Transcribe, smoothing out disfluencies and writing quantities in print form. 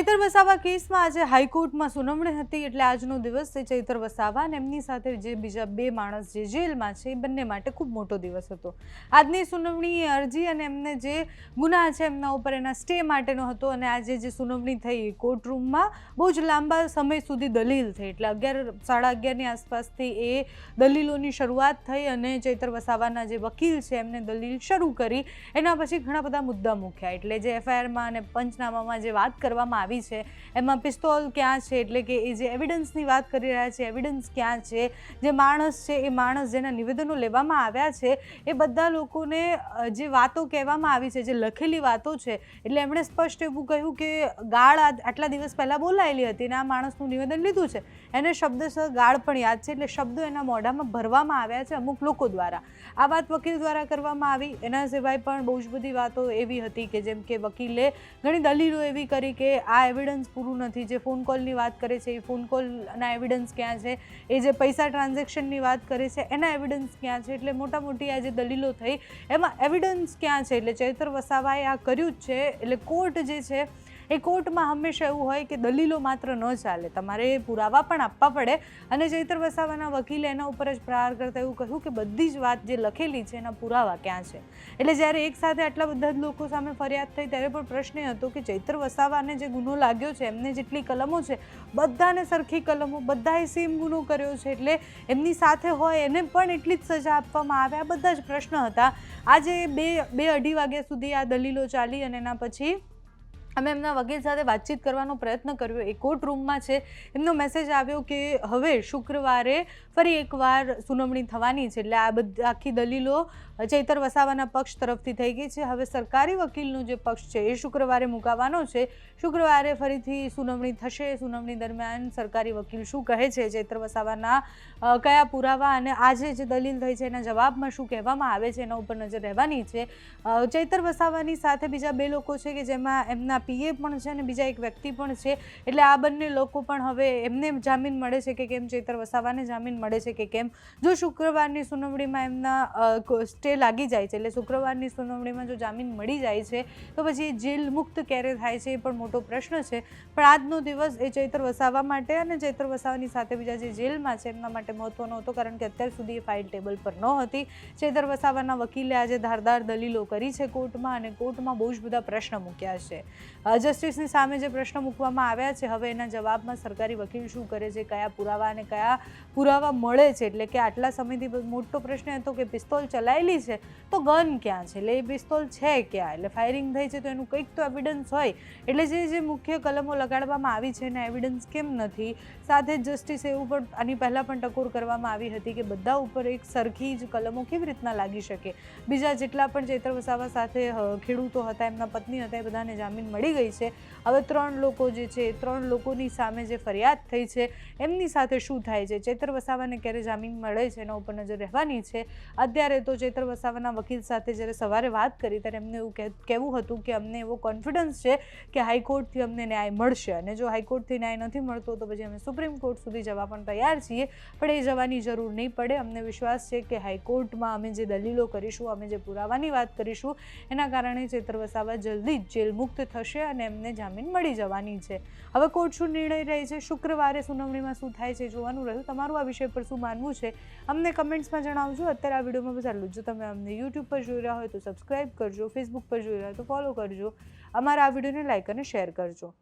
ચૈતર વસાવા કેસમાં આજે હાઈકોર્ટમાં સુનાવણી હતી એટલે આજનો દિવસ છે ચૈતર વસાવા અને એમની સાથે જે બીજા બે માણસ જે જેલમાં છે એ બંને માટે ખૂબ મોટો દિવસ હતો। આજની સુનાવણી અરજી અને એમને જે ગુના છે એમના ઉપર એના સ્ટે માટેનો હતો અને આજે જે સુનાવણી થઈ કોર્ટરૂમમાં બહુ જ લાંબા સમય સુધી દલીલ થઈ એટલે 11:30ની આસપાસથી એ દલીલોની શરૂઆત થઈ અને ચૈતર વસાવાના જે વકીલ છે એમને દલીલ શરૂ કરી। એના પછી ઘણા બધા મુદ્દા મૂક્યા એટલે જે એફઆઈઆરમાં અને પંચનામામાં જે વાત કરવામાં આવી છે એમાં પિસ્તોલ ક્યાં છે એટલે કે એ જે એવિડન્સની વાત કરી રહ્યા છે એવિડન્સ ક્યાં છે, જે માણસ છે એ માણસ જેના નિવેદનો લેવામાં આવ્યા છે એ બધા લોકોને જે વાતો કહેવામાં આવી છે જે લખેલી વાતો છે એટલે એમણે સ્પષ્ટ એવું કહ્યું કે ગાળ આટલા દિવસ પહેલાં બોલાયેલી હતી અને આ માણસનું નિવેદન લીધું છે એને શબ્દશઃ ગાળ પણ યાદ છે એટલે શબ્દો એના મોઢામાં ભરવામાં આવ્યા છે અમુક લોકો દ્વારા। આ વાત વકીલ દ્વારા કરવામાં આવી। એના સિવાય પણ બહુ જ બધી વાતો એવી હતી કે જેમ કે વકીલે ઘણી દલીલો એવી કરી કે આ એવિડન્સ પૂરું નથી, જે ફોન કોલની વાત કરે છે એ ફોન કોલના એવિડન્સ ક્યાં છે, એ જે પૈસા ટ્રાન્ઝેક્શનની વાત કરે છે એના એવિડન્સ ક્યાં છે એટલે મોટા મોટી આ જે દલીલો થઈ એમાં એવિડન્સ ક્યાં છે એટલે ચૈતર વસાવાએ આ કર્યું જ છે। એટલે કોર્ટ જે છે એ કોર્ટમાં હંમેશા એવું હોય કે દલીલો માત્ર ન ચાલે, તમારે પુરાવા પણ આપવા પડે અને ચૈતર વસાવાના વકીલે એના ઉપર જ પ્રહાર કરતા એવું કહ્યું કે બધી જ વાત જે લખેલી છે એના પુરાવા ક્યાં છે। એટલે જ્યારે એક સાથે આટલા બધા જ લોકો સામે ફરિયાદ થઈ ત્યારે પણ પ્રશ્ન એ હતો કે ચૈતર વસાવાને જે ગુનો લાગ્યો છે એમને જેટલી કલમો છે બધાને સરખી કલમો, બધાએ સેમ ગુનો કર્યો છે એટલે એમની સાથે હોય એને પણ એટલી જ સજા આપવામાં આવે, આ બધા જ પ્રશ્ન હતા। આજે બે અઢી વાગ્યા સુધી આ દલીલો ચાલી અને એના પછી અમે એમના વકીલ સાથે વાતચીત કરવાનો પ્રયત્ન કર્યો। એ કોર્ટ રૂમમાં છે એમનો મેસેજ આવ્યો કે હવે શુક્રવારે ફરી એકવાર સુનાવણી થવાની છે એટલે આ બધી આખી દલીલો ચૈતર વસાવાના પક્ષ તરફથી થઈ ગઈ છે। હવે સરકારી વકીલનો જે પક્ષ છે એ શુક્રવારે મુકાવાનો છે, શુક્રવારે ફરીથી સુનાવણી થશે। સુનાવણી દરમિયાન સરકારી વકીલ શું કહે છે, ચૈતર વસાવાના કયા પુરાવા અને આજે જે દલીલ થઈ છે એના જવાબમાં શું કહેવામાં આવે છે એના ઉપર નજર રહેવાની છે। ચૈતર વસાવાની સાથે બીજા બે લોકો છે કે જેમાં એમના પીએ પણ છે અને બીજા એક વ્યક્તિ પણ છે એટલે આ બંને લોકો પણ હવે એમને જામીન મળે છે કે કેમ, ચૈતર વસાવાને જામીન મળે છે કે કેમ। જો શુક્રવારની સુનાવણીમાં એમના સ્ટે લાગી જાય છે એટલે શુક્રવારની સુનાવણીમાં જો જામીન મળી જાય છે તો પછી જેલ મુક્ત ક્યારે થાય છે એ પણ મોટો પ્રશ્ન છે। પણ આજનો દિવસ એ ચૈતર વસાવા માટે અને ચૈતર વસાવાની સાથે બીજા જે જેલમાં છે એમના માટે મહત્વનો હતો કારણ કે અત્યાર સુધી એ ફાઇલ ટેબલ પર ન હતી। ચૈતર વસાવાના વકીલે આજે ધારદાર દલીલો કરી છે કોર્ટમાં અને કોર્ટમાં બહુ જ બધા પ્રશ્ન મૂક્યા છે। જસ્ટિસની સામે જે પ્રશ્ન મૂકવામાં આવ્યા છે હવે એના જવાબમાં સરકારી વકીલ શું કરે છે, કયા પુરાવા અને કયા પુરાવા મળે છે એટલે કે આટલા સમયથી મોટો પ્રશ્ન હતો કે પિસ્તોલ ચલાયેલી છે તો ગન ક્યાં છે એટલે એ પિસ્તોલ છે ક્યાં, એટલે ફાયરિંગ થઈ છે તો એનું કંઈક તો એવિડન્સ હોય એટલે જે મુખ્ય કલમો લગાડવામાં આવી છે એના એવિડન્સ કેમ નથી। સાથે જ જસ્ટિસે એવું પણ આની પહેલાં પણ ટકોર કરવામાં આવી હતી કે બધા ઉપર એક સરખી જ કલમો કેવી રીતના લાગી શકે। બીજા જેટલા પણ ચૈતર વસાવા સાથે ખેડૂતો હતા, એમના પત્ની હતા, એ બધાને જામીન મળી ગઈ છે। હવે 3 લોકો જે છે 3 લોકોની સામે જે ફરિયાદ થઈ છે એમની સાથે શું થાય છે, ચૈતર વસાવાને ક્યારે જામીન મળે છે એના ઉપર નજર રહેવાની છે। અત્યારે તો ચૈતર વસાવાના વકીલ સાથે જ્યારે સવારે વાત કરી ત્યારે એમને એવું કહેવું હતું કે અમને એવો કોન્ફિડન્સ છે કે હાઈકોર્ટથી અમને ન્યાય મળશે અને જો હાઈકોર્ટથી ન્યાય નથી મળતો તો પછી અમે સુપ્રીમ કોર્ટ સુધી જવા પણ તૈયાર છીએ, પણ એ જવાની જરૂર નહીં પડે। અમને વિશ્વાસ છે કે હાઈકોર્ટમાં અમે જે દલીલો કરીશું, અમે જે પુરાવાની વાત કરીશું એના કારણે ચૈતર વસાવા જલ્દી જ જેલ મુક્ત થશે અને એમને જામીન મળી જવાની છે। હવે કોર્ટ શું નિર્ણય રહે છે, શુક્રવારે સુનાવણીમાં શું થાય છે જોવાનું રહ્યું। તમારું આ વિષય પર શું માનવું છે અમને કમેન્ટ્સમાં જણાવજો। અત્યારે આ વિડીયોમાં બસ આટલું જ। જો તમે અમને યુટ્યુબ પર જોઈ રહ્યા હોય તો સબસ્ક્રાઈબ કરજો, ફેસબુક પર જોઈ રહ્યા હોય તો ફોલો કરજો, અમારા આ વિડીયોને લાઇક અને શેર કરજો।